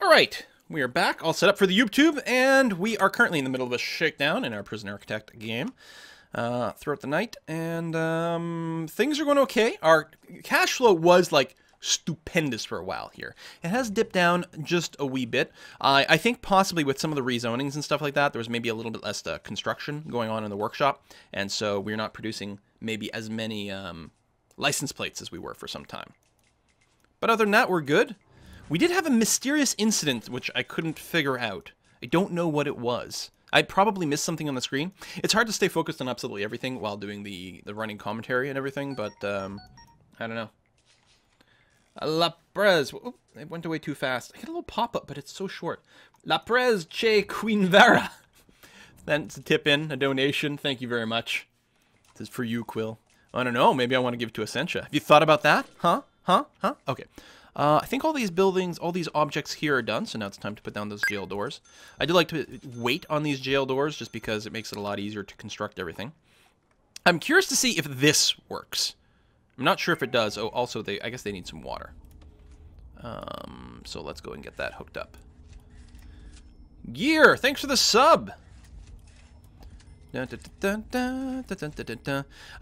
All right, we are back, all set up for the YouTube, and we are currently in the middle of a shakedown in our Prison Architect game throughout the night, and things are going okay. Our cash flow was like stupendous for a while here. It has dipped down just a wee bit. I think possibly with some of the rezonings and stuff like that, there was maybe a little bit less construction going on in the workshop, and so we're not producing maybe as many license plates as we were for some time. But other than that, we're good. We did have a mysterious incident which I couldn't figure out. I don't know what it was. I probably missed something on the screen. It's hard to stay focused on absolutely everything while doing the running commentary and everything, but I don't know. La Prez. Oh, it went away too fast. I get a little pop-up, but it's so short. La Prez Che Queen Vera. That's a tip in, a donation. Thank you very much. This is for you, Quill. I don't know. Maybe I want to give it to Essentia. Have you thought about that? Huh? Okay. I think all these buildings, all these objects here are done, so now it's time to put down those jail doors. I do like to wait on these jail doors just because it makes it a lot easier to construct everything. I'm curious to see if this works. I'm not sure if it does. Oh, also, I guess they need some water. So let's go and get that hooked up. Gear, thanks for the sub! I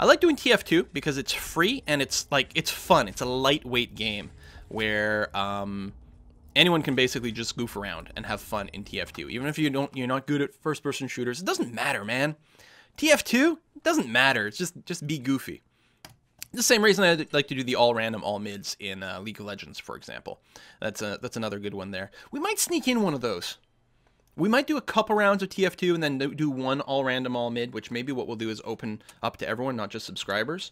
like doing TF2 because it's free and it's fun. It's a lightweight game where anyone can basically just goof around and have fun in TF2. Even if you're not good at first-person shooters, it doesn't matter, man. TF2 doesn't matter. It's just be goofy. The same reason I like to do the all random, all mids in League of Legends, for example. That's another good one there. We might sneak in one of those. We might do a couple rounds of TF2 and then do one all random, all mid, which maybe what we'll do is open up to everyone, not just subscribers.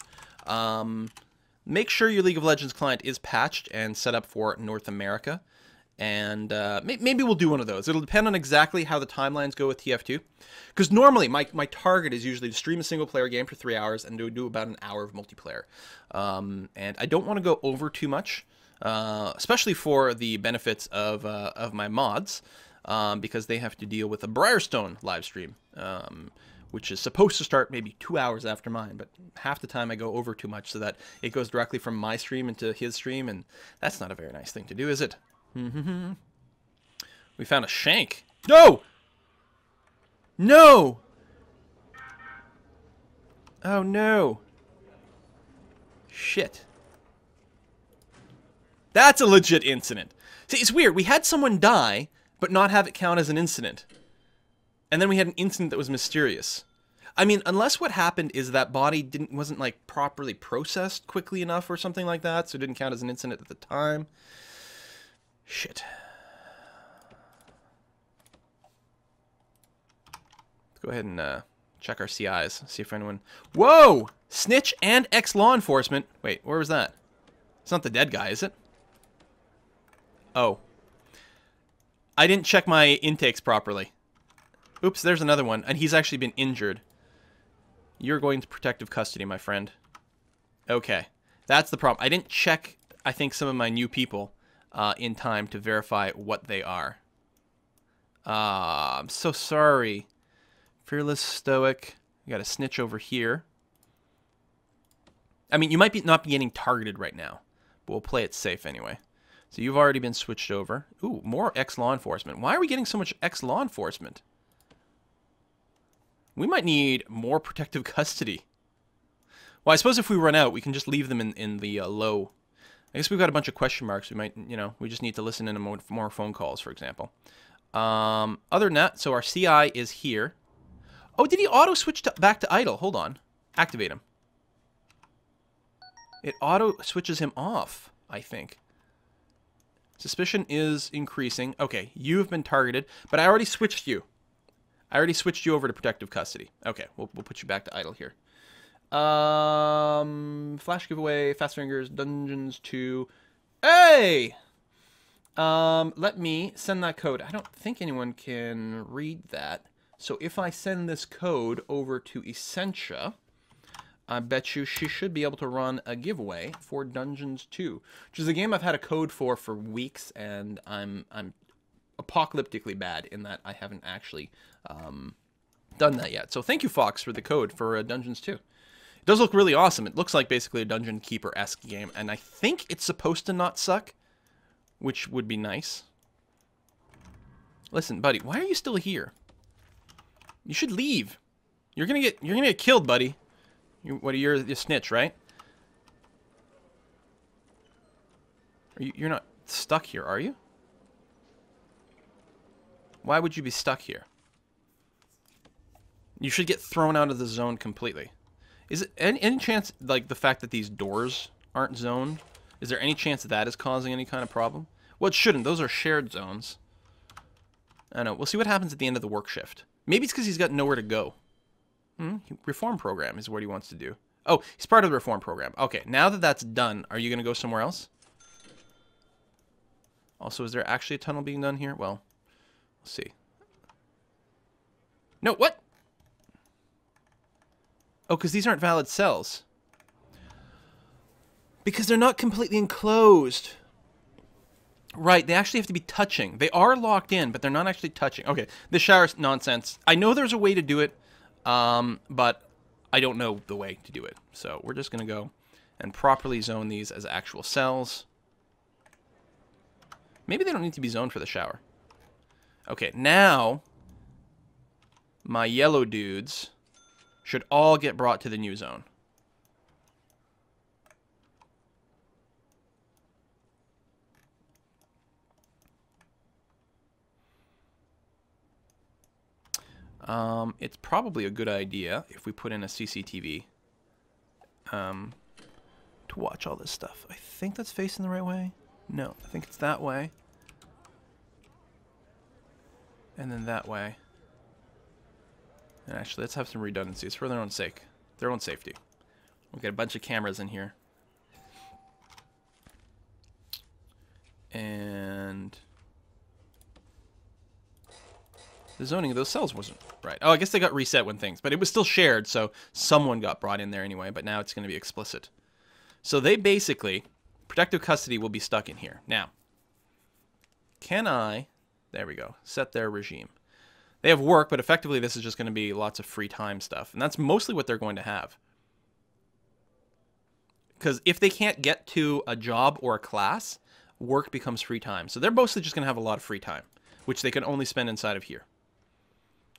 Make sure your League of Legends client is patched and set up for North America. And maybe we'll do one of those. It'll depend on exactly how the timelines go with TF2. Because normally, my target is usually to stream a single-player game for 3 hours and do about an hour of multiplayer. And I don't want to go over too much, especially for the benefits of my mods. Because they have to deal with a Briarstone live stream, which is supposed to start maybe 2 hours after mine, but half the time I go over too much so that it goes directly from my stream into his stream, and that's not a very nice thing to do, is it? We found a shank. No! No! Oh, no. Shit. That's a legit incident. See, it's weird. We had someone die, but not have it count as an incident. And then we had an incident that was mysterious. I mean, unless what happened is that body wasn't like properly processed quickly enough or something like that, so it didn't count as an incident at the time. Shit. Let's go ahead and check our CIs, see if anyone... Whoa! Snitch and ex-law enforcement. Wait, where was that? It's not the dead guy, is it? Oh. I didn't check my intakes properly. Oops, there's another one, and he's actually been injured. You're going to protective custody, my friend. Okay, that's the problem. I didn't check, I think, some of my new people in time to verify what they are. I'm so sorry. Fearless Stoic. You got a snitch over here. I mean, you might not be getting targeted right now, but we'll play it safe anyway. So you've already been switched over. Ooh, more ex-law enforcement. Why are we getting so much ex-law enforcement? We might need more protective custody. Well, I suppose if we run out, we can just leave them in the low. I guess we've got a bunch of question marks. We might, we just need to listen in more phone calls, for example. Other than that, so our CI is here. Oh, did he auto-switch back to idle? Hold on. Activate him. It auto-switches him off, I think. Suspicion is increasing. Okay, you have been targeted, but I already switched you. I already switched you over to protective custody. Okay, we'll put you back to idle here. Flash giveaway, Fast Fingers, Dungeons 2. Hey! Let me send that code. I don't think anyone can read that. So if I send this code over to Essentia, I bet you she should be able to run a giveaway for Dungeons 2, which is a game I've had a code for weeks, and I'm apocalyptically bad in that I haven't actually done that yet. So thank you, Fox, for the code for Dungeons 2. It does look really awesome. It looks like basically a Dungeon Keeper-esque game, and I think it's supposed to not suck, which would be nice. Listen, buddy, why are you still here? You should leave. You're gonna get killed, buddy. You're a snitch, right? You're not stuck here, are you? Why would you be stuck here? You should get thrown out of the zone completely. Is it any chance, like, the fact that these doors aren't zoned, is there any chance that is causing any kind of problem? Well, it shouldn't. Those are shared zones. I don't know. We'll see what happens at the end of the work shift. Maybe it's because he's got nowhere to go. Reform program is what he wants to do. Oh, he's part of the reform program. Okay, now that that's done, are you going to go somewhere else? Also, is there actually a tunnel being done here? Well, we'll see. No, what? Oh, because these aren't valid cells. Because they're not completely enclosed. Right, they actually have to be touching. They are locked in, but they're not actually touching. Okay, the shower's nonsense. I know there's a way to do it, but I don't know the way to do it. So we're just going to go and properly zone these as actual cells. Maybe they don't need to be zoned for the shower. Okay, now my yellow dudes should all get brought to the new zone. It's probably a good idea if we put in a CCTV to watch all this stuff. I think that's facing the right way. No, I think it's that way. And then that way. And actually, let's have some redundancies for their own sake. Their own safety. We'll get a bunch of cameras in here. And the zoning of those cells wasn't right. Oh, I guess they got reset when things, but it was still shared, so someone got brought in there anyway, but now it's going to be explicit. So they basically, protective custody will be stuck in here. Now, can I, there we go, set their regime. They have work, but effectively this is just going to be lots of free time stuff, and that's mostly what they're going to have. Because if they can't get to a job or a class, work becomes free time. So they're mostly just going to have a lot of free time, which they can only spend inside of here.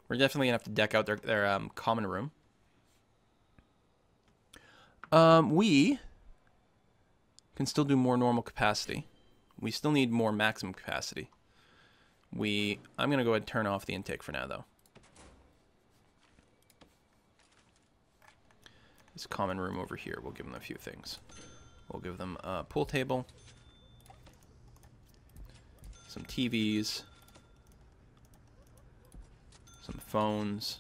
We're definitely going to have to deck out their common room. We can still do more normal capacity. We still need more maximum capacity. I'm going to go ahead and turn off the intake for now, though. This common room over here, we'll give them a few things. We'll give them a pool table, some TVs, some phones,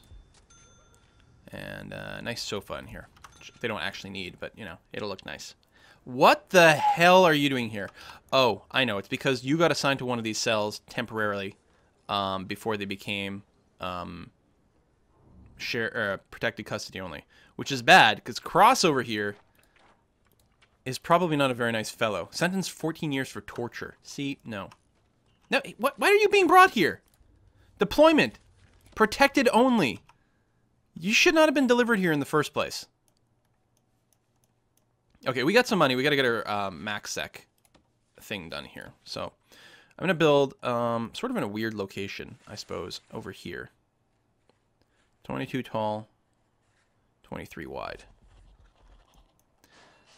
and a nice sofa in here, which they don't actually need, but, you know, it'll look nice. What the hell are you doing here? Oh, I know. It's because you got assigned to one of these cells temporarily before they became protected custody only, which is bad because Cross over here is probably not a very nice fellow. Sentenced 14 years for torture. See, no. No, why are you being brought here? Deployment. Protected only. You should not have been delivered here in the first place. Okay, we got some money. We got to get our max sec thing done here. So I'm going to build sort of in a weird location, I suppose, over here. 22 tall, 23 wide.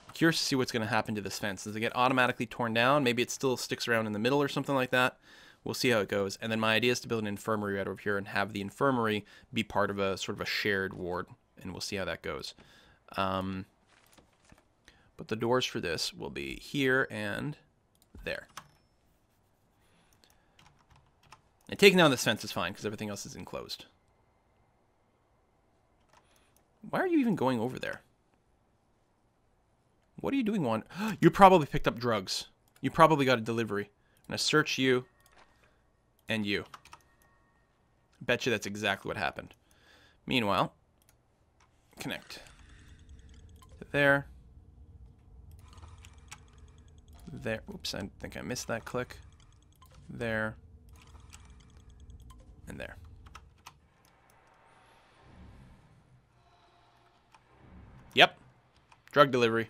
I'm curious to see what's going to happen to this fence. Does it get automatically torn down? Maybe it still sticks around in the middle or something like that. We'll see how it goes. And then my idea is to build an infirmary right over here and have the infirmary be part of a sort of a shared ward. And we'll see how that goes. But the doors for this will be here and there. And taking down this fence is fine because everything else is enclosed. Why are you even going over there? What are you doing, Juan? You probably picked up drugs. You probably got a delivery. I'm going to search you and you. Bet you that's exactly what happened. Meanwhile, connect. There. There. Oops, I think I missed that click. There. And there. Yep. Drug delivery.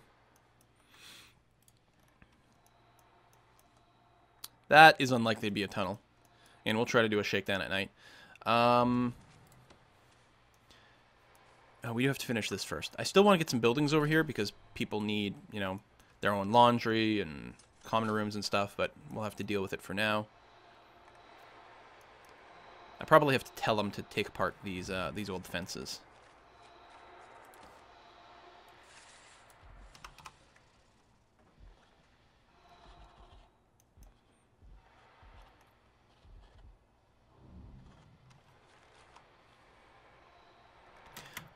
That is unlikely to be a tunnel. And we'll try to do a shakedown at night. Oh, we do have to finish this first. I still want to get some buildings over here because people need, you know, their own laundry and common rooms and stuff, but we'll have to deal with it for now. I probably have to tell them to take apart these old fences.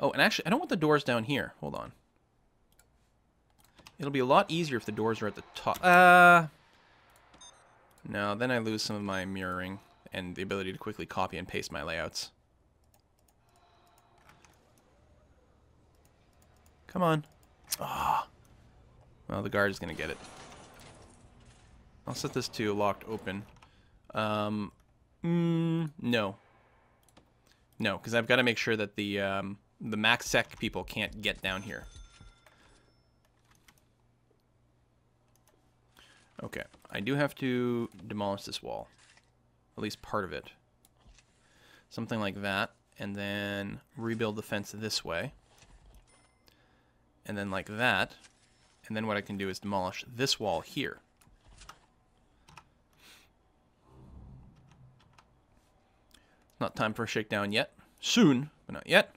Oh, and actually, I don't want the doors down here. Hold on. It'll be a lot easier if the doors are at the top. No, then I lose some of my mirroring and the ability to quickly copy and paste my layouts. Come on. Ah. Well, the guard is going to get it. I'll set this to locked open. No. No, because I've got to make sure that the max sec people can't get down here. Okay, I do have to demolish this wall. At least part of it. Something like that. And then rebuild the fence this way. And then like that. And then what I can do is demolish this wall here. Not time for a shakedown yet. Soon, but not yet.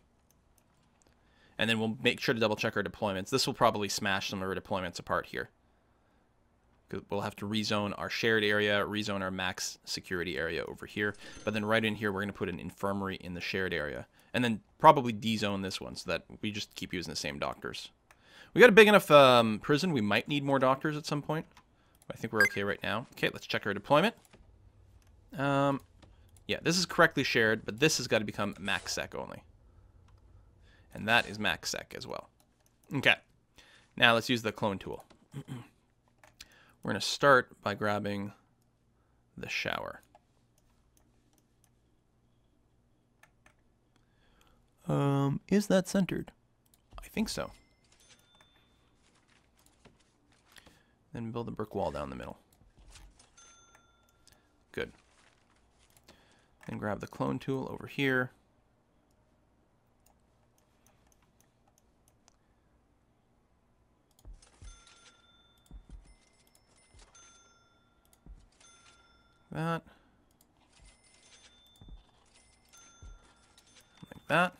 And then we'll make sure to double check our deployments. This will probably smash some of our deployments apart here. We'll have to rezone our shared area, rezone our max security area over here. But then right in here, we're going to put an infirmary in the shared area. And then probably dezone this one so that we just keep using the same doctors. We got a big enough prison. We might need more doctors at some point. I think we're okay right now. Okay, let's check our deployment. Yeah, this is correctly shared, but this has got to become max sec only. And that is max sec as well. Okay, now let's use the clone tool. We're going to start by grabbing the shower. Is that centered? I think so. Then build a brick wall down the middle. Good. Then grab the clone tool over here. That. Like that.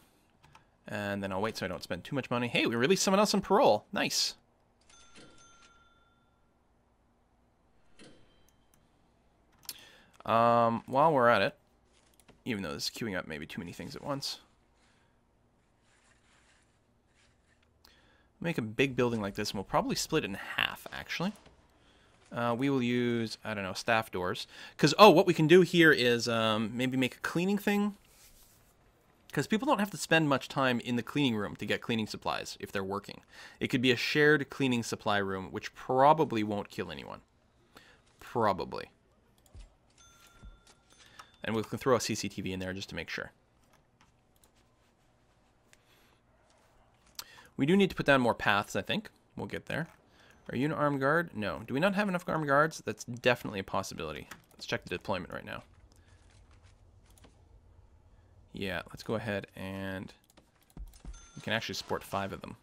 And then I'll wait so I don't spend too much money. Hey, we released someone else on parole. Nice. While we're at it, even though this is queuing up maybe too many things at once, make a big building like this, and we'll probably split it in half, actually. We will use, I don't know, staff doors. Because, oh, what we can do here is maybe make a cleaning thing. Because people don't have to spend much time in the cleaning room to get cleaning supplies if they're working. It could be a shared cleaning supply room, which probably won't kill anyone. Probably. And we can throw a CCTV in there just to make sure. We do need to put down more paths, I think. We'll get there. Are you an armed guard? No. Do we not have enough armed guards? That's definitely a possibility. Let's check the deployment right now. Yeah, let's go ahead and we can actually support 5 of them.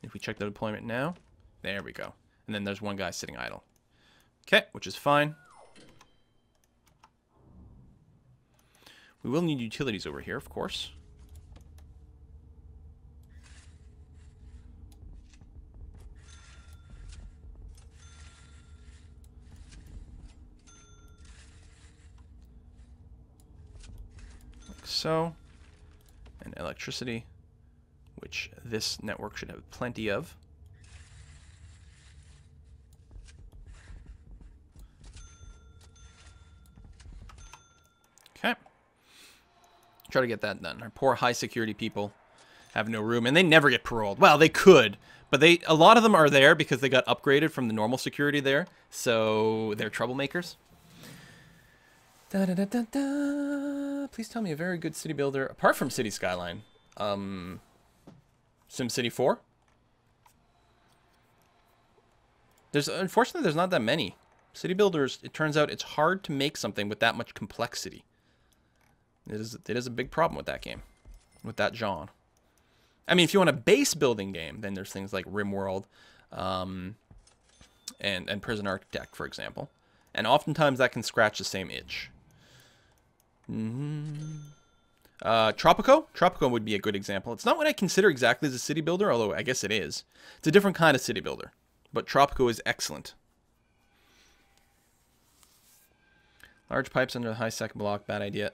If we check the deployment now, there we go. And then there's one guy sitting idle. Okay, which is fine. We will need utilities over here, of course. So, and electricity, which this network should have plenty of. Okay. Try to get that done. Our poor high security people have no room, and they never get paroled. Well, they could, but a lot of them are there because they got upgraded from the normal security there, so they're troublemakers. Da, da, da, da, da. Please tell me a very good city builder, apart from City Skyline. SimCity 4? Unfortunately, there's not that many City Builders, it turns out it's hard to make something with that much complexity. It is a big problem with that game, with that genre. I mean, if you want a base building game, then there's things like RimWorld and Prison Architect, for example. And oftentimes that can scratch the same itch. Tropico? Tropico would be a good example. It's not what I consider exactly as a city builder, although I guess it is. It's a different kind of city builder. But Tropico is excellent. Large pipes under the high second block, bad idea.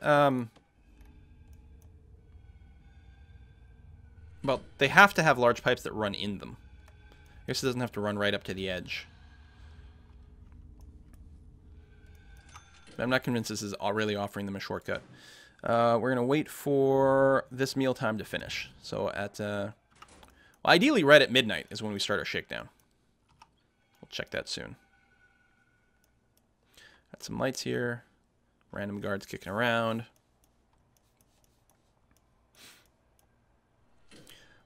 Well, they have to have large pipes that run in them. I guess it doesn't have to run right up to the edge. But I'm not convinced this is really offering them a shortcut. We're going to wait for this mealtime to finish. So at, well, ideally right at midnight is when we start our shakedown. We'll check that soon. Got some lights here. Random guards kicking around.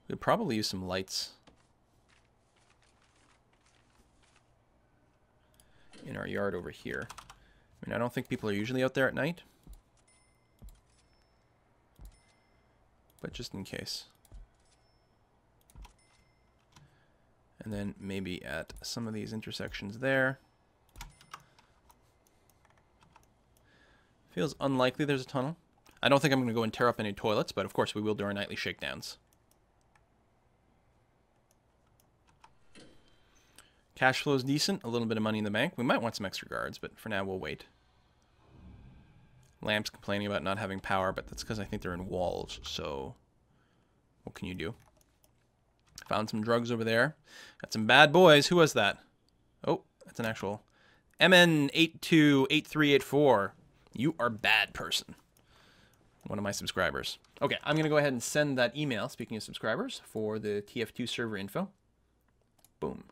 We'd probably use some lights in our yard over here. I mean, I don't think people are usually out there at night. But just in case. And then maybe at some of these intersections there. Feels unlikely there's a tunnel. I don't think I'm going to go and tear up any toilets, but of course we will do our nightly shakedowns. Cash flow is decent. A little bit of money in the bank. We might want some extra guards, but for now we'll wait. Lamp's complaining about not having power, but that's because I think they're in walls, so what can you do? Found some drugs over there. Got some bad boys. Who was that? Oh, that's an actual MN828384. You are bad person. One of my subscribers. Okay, I'm going to go ahead and send that email, speaking of subscribers, for the TF2 server info. Boom.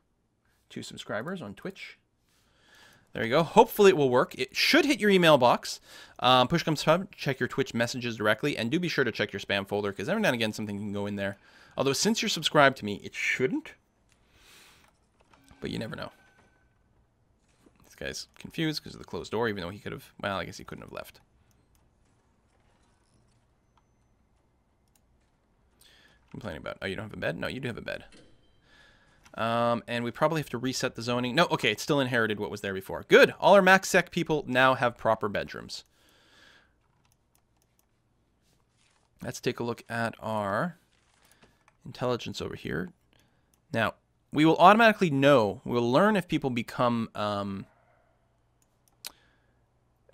2 subscribers on Twitch. There you go. Hopefully it will work. It should hit your email box. Push comes to shove, check your Twitch messages directly, and do be sure to check your spam folder, because every now and again something can go in there. Although since you're subscribed to me, it shouldn't. But you never know. This guy's confused because of the closed door, even though he could have... Well, I guess he couldn't have left. Complaining about... Oh, you don't have a bed? No, you do have a bed. And we probably have to reset the zoning. No, okay, it's still inherited what was there before. Good. All our max sec people now have proper bedrooms. Let's take a look at our intelligence over here. Now, we will automatically know, we'll learn if people become,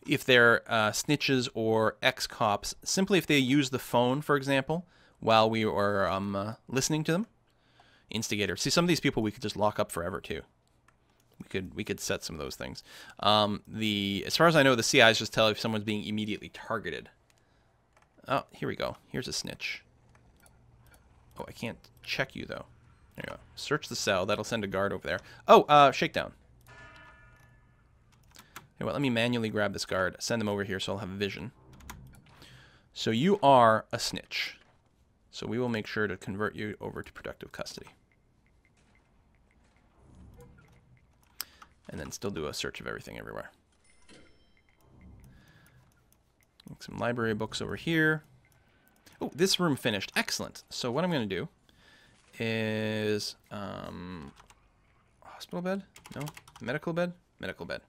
if they're snitches or ex-cops, simply if they use the phone, for example, while we are listening to them. Instigator. See, some of these people we could just lock up forever too. We could set some of those things. As far as I know, the CIs just tell if someone's being immediately targeted. Oh, here we go. Here's a snitch. Oh, I can't check you though. There you go. Search the cell. That'll send a guard over there. Oh, shakedown. Okay, well, let me manually grab this guard. Send them over here so I'll have vision. So you are a snitch. So we will make sure to convert you over to productive custody. And then still do a search of everything everywhere. Some library books over here. Oh, this room finished. Excellent. So what I'm going to do is... hospital bed? No. Medical bed? Medical bed.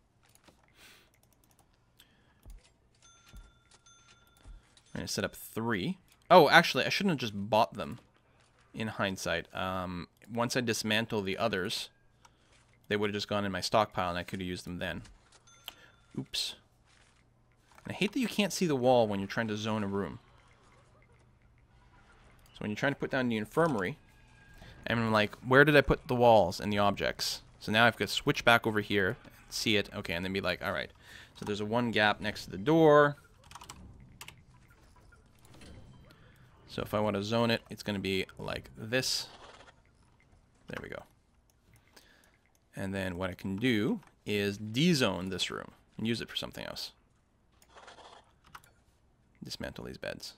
I'm going to set up 3. Oh, actually, I shouldn't have just bought them in hindsight. Once I dismantle the others, they would have just gone in my stockpile, and I could have used them then. Oops. And I hate that you can't see the wall when you're trying to zone a room. So when you're trying to put down the infirmary, I'm like, where did I put the walls and the objects? So now I've got to switch back over here, see it, okay, and then be like, all right. So there's a 1 gap next to the door. So if I want to zone it, it's going to be like this. There we go. And then what I can do is dezone this room and use it for something else. Dismantle these beds.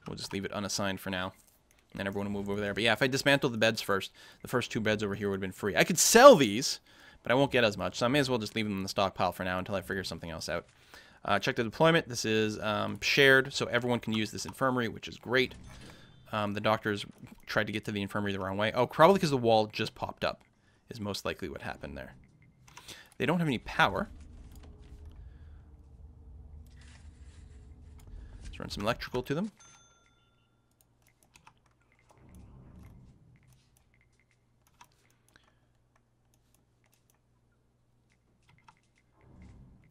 We'll just leave it unassigned for now. And then everyone will move over there. But yeah, if I dismantle the beds first, the first 2 beds over here would have been free. I could sell these, but I won't get as much, so I may as well just leave them in the stockpile for now until I figure something else out. Check the deployment. This is shared, so everyone can use this infirmary, which is great. The doctors tried to get to the infirmary the wrong way. Oh, probably because the wall just popped up is most likely what happened there. They don't have any power. Let's run some electrical to them.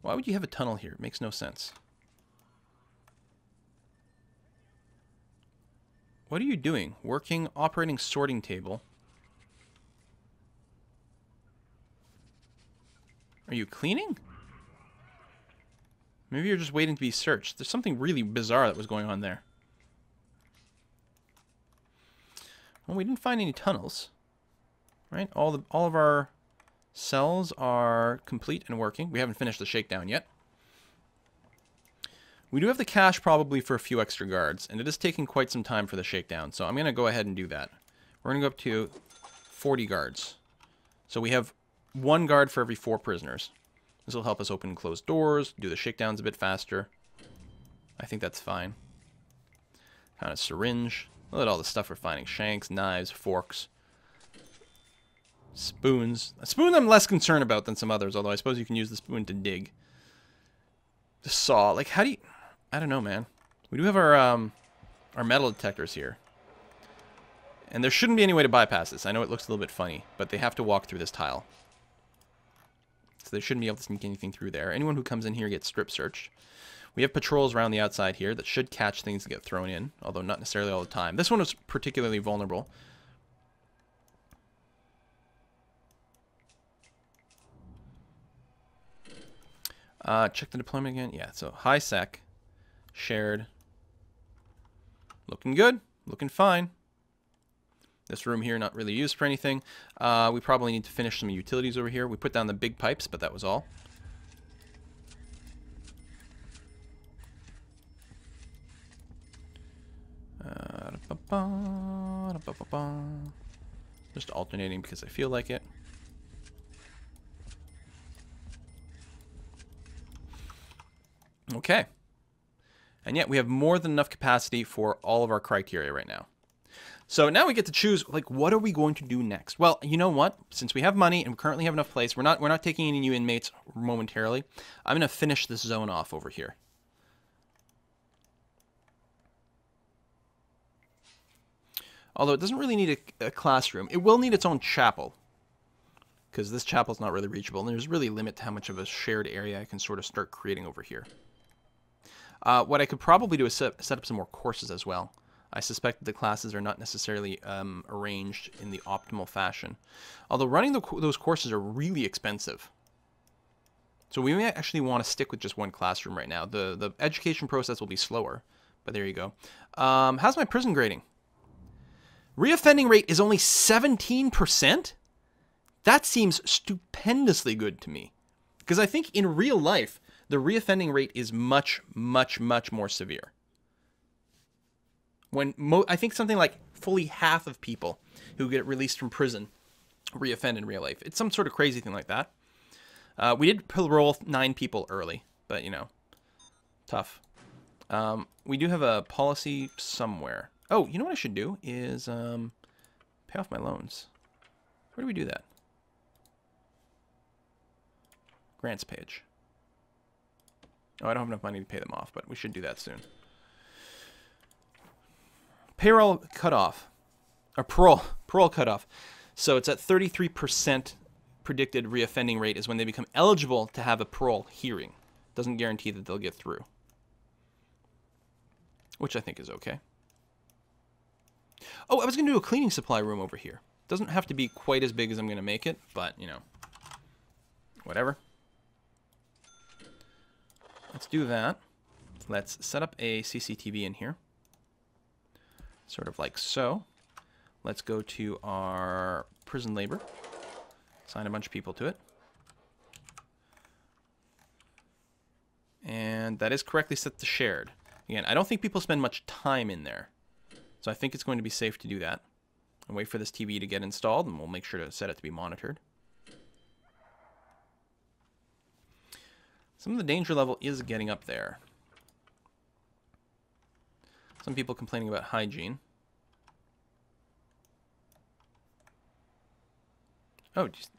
Why would you have a tunnel here? It makes no sense. What are you doing? Working, operating sorting table. Are you cleaning? Maybe you're just waiting to be searched. There's something really bizarre that was going on there. Well, we didn't find any tunnels. Right? All of our cells are complete and working. We haven't finished the shakedown yet. We do have the cash probably for a few extra guards, and it is taking quite some time for the shakedown, so I'm going to go ahead and do that. We're going to go up to 40 guards. So we have 1 guard for every 4 prisoners. This will help us open and close doors, do the shakedowns a bit faster. I think that's fine. Kind of syringe. Look at all the stuff we're finding. Shanks, knives, forks, spoons. A spoon I'm less concerned about than some others, although I suppose you can use the spoon to dig. The saw. Like, how do you... I don't know, man. We do have our metal detectors here. And there shouldn't be any way to bypass this. I know it looks a little bit funny, but they have to walk through this tile. So they shouldn't be able to sneak anything through there. Anyone who comes in here gets strip searched. We have patrols around the outside here that should catch things that get thrown in, although not necessarily all the time. This one was particularly vulnerable. Check the deployment again. Yeah, so high sec, shared. Looking good, looking fine. This room here not really used for anything. We probably need to finish some utilities over here. We put down the big pipes, but that was all. Just alternating because I feel like it. Okay. And yet we have more than enough capacity for all of our criteria right now. So now we get to choose, like, what are we going to do next? Well, you know what? Since we have money and we currently have enough place, we're not taking any new inmates momentarily. I'm going to finish this zone off over here. Although it doesn't really need a classroom. It will need its own chapel, because this chapel is not really reachable, and there's really a limit to how much of a shared area I can sort of start creating over here. What I could probably do is set up some more courses as well. I suspect that the classes are not necessarily arranged in the optimal fashion. Although running those courses are really expensive. So we may actually want to stick with just one classroom right now. The education process will be slower, but there you go. How's my prison grading? Reoffending rate is only 17%? That seems stupendously good to me. Because I think in real life, the reoffending rate is much, much, much more severe. When I think something like fully half of people who get released from prison reoffend in real life. It's some sort of crazy thing like that. We did parole 9 people early, but, you know, tough. We do have a policy somewhere. Oh, you know what I should do is pay off my loans. Where do we do that? Grants page. Oh, I don't have enough money to pay them off, but we should do that soon. Payroll cutoff. Or parole cutoff. So it's at 33% predicted reoffending rate is when they become eligible to have a parole hearing. Doesn't guarantee that they'll get through. Which I think is okay. Oh, I was going to do a cleaning supply room over here. Doesn't have to be quite as big as I'm going to make it, but, you know, whatever. Let's do that. Let's set up a CCTV in here. Sort of like so. Let's go to our prison labor. Assign a bunch of people to it. And that is correctly set to shared. Again, I don't think people spend much time in there. So I think it's going to be safe to do that. And wait for this TV to get installed, and we'll make sure to set it to be monitored. Some of the danger level is getting up there. Some people complaining about hygiene. Oh, just...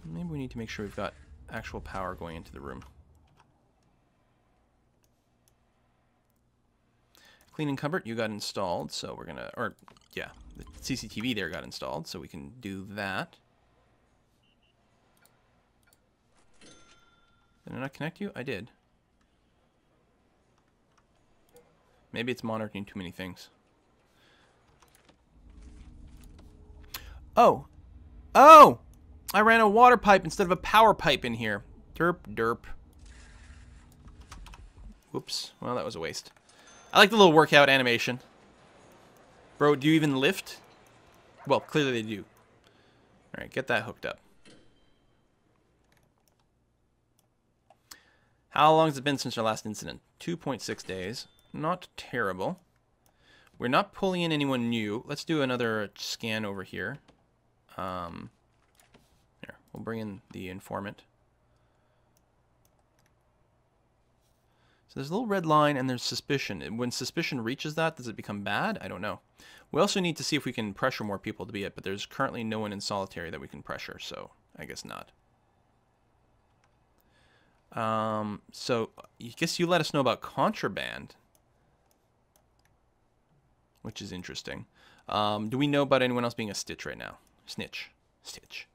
Maybe we need to make sure we've got actual power going into the room. Cleaning cupboard, you got installed, so we're gonna... Or, yeah, the CCTV there got installed, so we can do that. Did I not connect you? I did. Maybe it's monitoring too many things. Oh! Oh! I ran a water pipe instead of a power pipe in here. Derp, derp. Whoops. Well, that was a waste. I like the little workout animation. Bro, do you even lift? Well, clearly they do. Alright, get that hooked up. How long has it been since our last incident? 2.6 days. Not terrible. We're not pulling in anyone new. Let's do another scan over here. Here, we'll bring in the informant. So there's a little red line and there's suspicion. And when suspicion reaches that, does it become bad? I don't know. We also need to see if we can pressure more people to be it, but there's currently no one in solitary that we can pressure, so I guess not. So I guess you let us know about contraband, which is interesting. Do we know about anyone else being a stitch right now? Snitch. Stitch.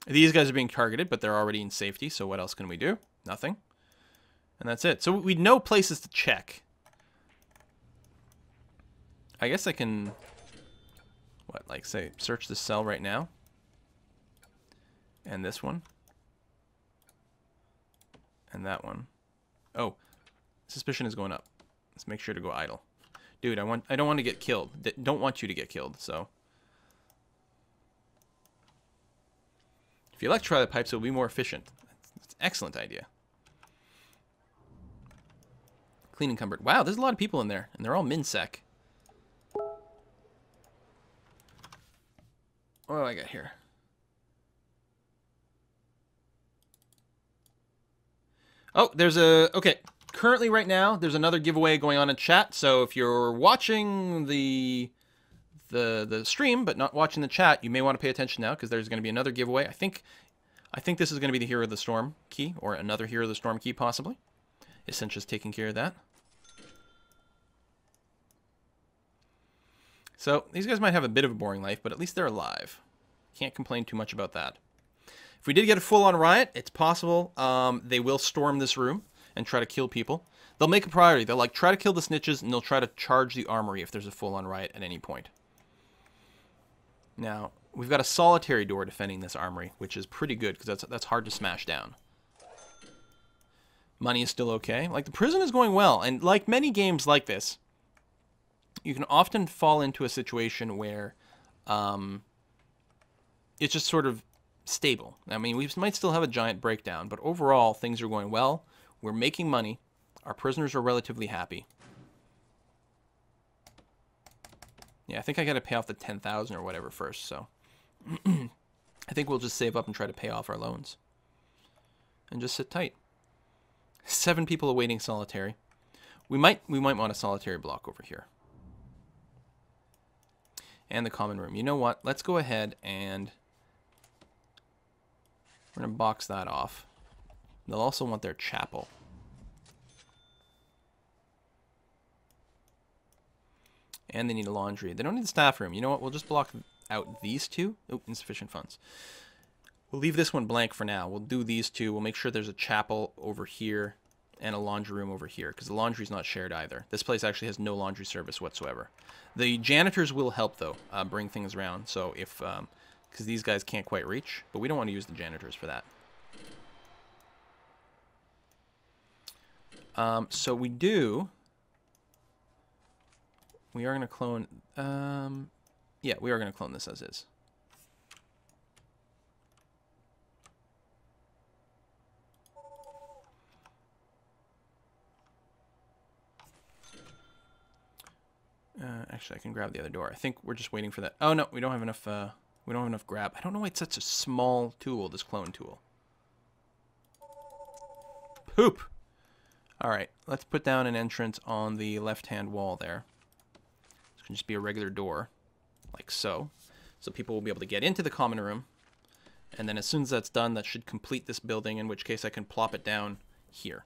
These guys are being targeted, but they're already in safety, so what else can we do? Nothing. And that's it. So we know places to check. I guess I can, what, like say, search this cell right now. And this one. And that one. Oh, suspicion is going up. Let's make sure to go idle. Dude, I don't want to get killed. Don't want you to get killed, so. If you electrify the pipes, it'll be more efficient. That's an excellent idea. Cleaning cupboard. Wow, there's a lot of people in there, and they're all MinSec. What do I got here? Oh, there's a... Okay, currently right now, there's another giveaway going on in chat, so if you're watching the stream, but not watching the chat, you may want to pay attention now, because there's going to be another giveaway. I think this is going to be the Hero of the Storm key, or another Hero of the Storm key, possibly. Essentia's taking care of that. So, these guys might have a bit of a boring life, but at least they're alive. Can't complain too much about that. If we did get a full-on riot, it's possible they will storm this room and try to kill people. They'll make a priority. They'll, like, try to kill the snitches, and they'll try to charge the armory if there's a full-on riot at any point. Now, we've got a solitary door defending this armory, which is pretty good, because that's hard to smash down. Money is still okay. Like, the prison is going well, and like many games like this, you can often fall into a situation where it's just sort of stable. I mean, we might still have a giant breakdown, but overall, things are going well. We're making money. Our prisoners are relatively happy. Yeah, I think I got to pay off the 10,000 or whatever first, so I think we'll just save up and try to pay off our loans. And just sit tight. 7 people awaiting solitary. We might want a solitary block over here. And the common room. You know what? Let's go ahead and we're going to box that off. They'll also want their chapel. And they need a laundry. They don't need the staff room. You know what? We'll just block out these two. Oh, insufficient funds. We'll leave this one blank for now. We'll do these two. We'll make sure there's a chapel over here and a laundry room over here, because the laundry's not shared either. This place actually has no laundry service whatsoever. The janitors will help, though, bring things around. So if, because these guys can't quite reach, but we don't want to use the janitors for that. So we are going to clone, yeah, we are going to clone this as is. Actually, I can grab the other door. I think we're just waiting for that. Oh, no, we don't have enough We don't have enough grab. I don't know why it's such a small tool, this clone tool. Poop! Alright, let's put down an entrance on the left-hand wall there. This can just be a regular door, like so. So people will be able to get into the common room. And then as soon as that's done, that should complete this building, in which case I can plop it down here.